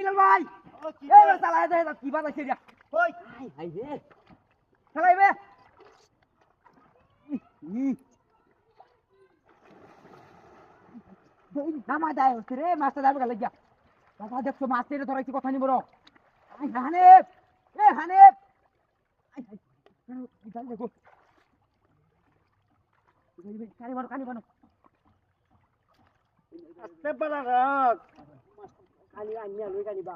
বিলাল ভাই এই চালায় দে কি বাজাইছে রে ওই হাই রে চালাইবে নামা দেয় রে মাছটা যাবে গেলে গিয়া বাবা দেখছো মাছ ছেড়ে ধরাইছি কথা নি বড় হানিফ এ হানিফ দেখো কানি বানো আস্তে বলা রাখ কানি আনিয়া লই কানি বা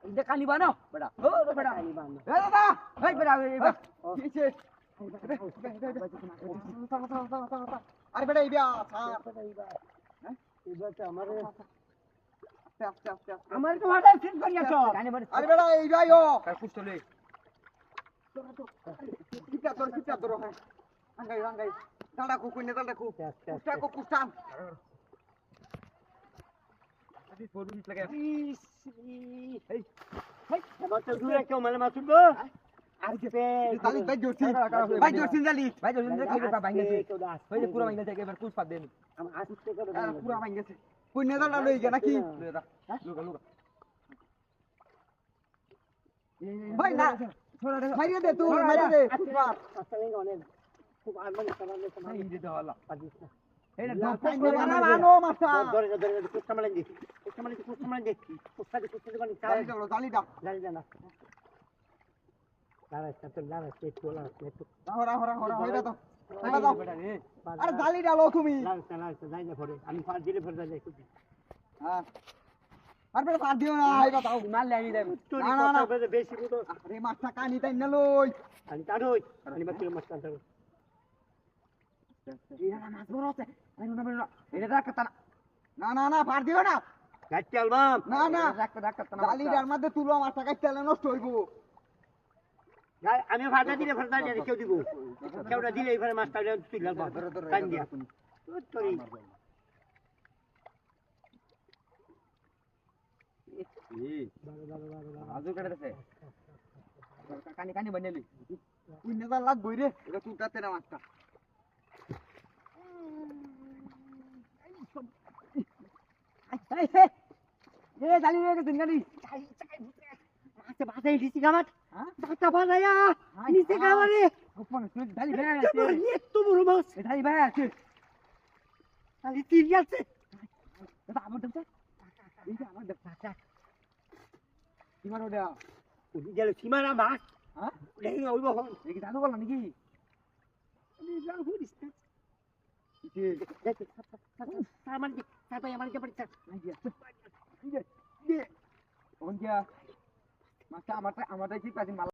ইদে কানি বানো বড়া ও বড়া কানি বানো এ দাদা এই বড়া কিছে আরে বেটা ইবিয়া হ্যাঁ ইবাতে আমারে আস্তে আমার তো হাতে সিন করিয়াছ আরে বেটা ইবাইও কুছ চলে কিটা ধরো হ্যাঁ আঙ্গাই দাঁড়া কুকুইনে দাঁড়া কুস্টান আদি ফোরু নিস লাগে এই আমার তো দূরে কেউ মানে মাসুদ আর যে জালি ভাই জোরছিন জালি কি করবা ভাঙিছে ওই যে পুরো ভাঙিছে এবার কুছ পাত দেন আমার আসুত থেকে পুরো ভাঙিছে কইনে দাঁড়া লই গে নাকি লুকা ভাই না ছোড়া দে মাইরে দে তুই মাইরে দে আচ্ছা লেগে অনেক খুব আনমনে সামনে সামনে ইন্দে দেওয়ালা পাজিস না এটা মানো মাথা ধরে কুস্তা মালেন দি কুস্তা মালেন দি কুস্তা বানি জালি না লারা তো লারা সে তোলা তো হরা হইরা তো আরে জালি ডালো তুমি লারা যাই না পড়ে আমি ফার দিলে পড়ে যাই খুব হ্যাঁ আর বেটা ফার দিও না আইবা তাও মাল লাগি যাবে না বেশি তো আরে মাছটা কানি তাই না লই আমি কাড়ই আমি মাছ কাটা ইয়া মাছ বড় আছে না এটা রাখতা না ফার দিও না কাটতে আলবাম না রাখতা না জালিটার মধ্যে তুলো মাছটা কাটতে নষ্ট হইবো আমি ভাজা দিলে কেউ দিব কেউটা দিলে এইভাবে মাছটা তুললাম কান দিয়া তোরি আজু কেটে দেছে কানি বানালি তুই নেতা লাগ বইরে এটা তুলতাতে না মাছটা এ জালি রে দিন গালি মাছ বাজাই দিছি গামাত দাঁতা বাজায়া নিচে গামারে ওপন তুই জালি ভাই আছে এত বড় মাছ জালি ভাই আছে জালি তিরি আছে এটা আমার দেখছ এটা আমার দেখছ সীমার ওটা উনি গেল সীমারা মাছ হ্যাঁ দেখি ওইব হন দেখি দাদু বল নাকি আমি যাও হইস না দেখ সামান কি সাপাই আমার কে পড়ছে নাই দিয়া ওন দিয়া মাছটা আমারটা কি পাজি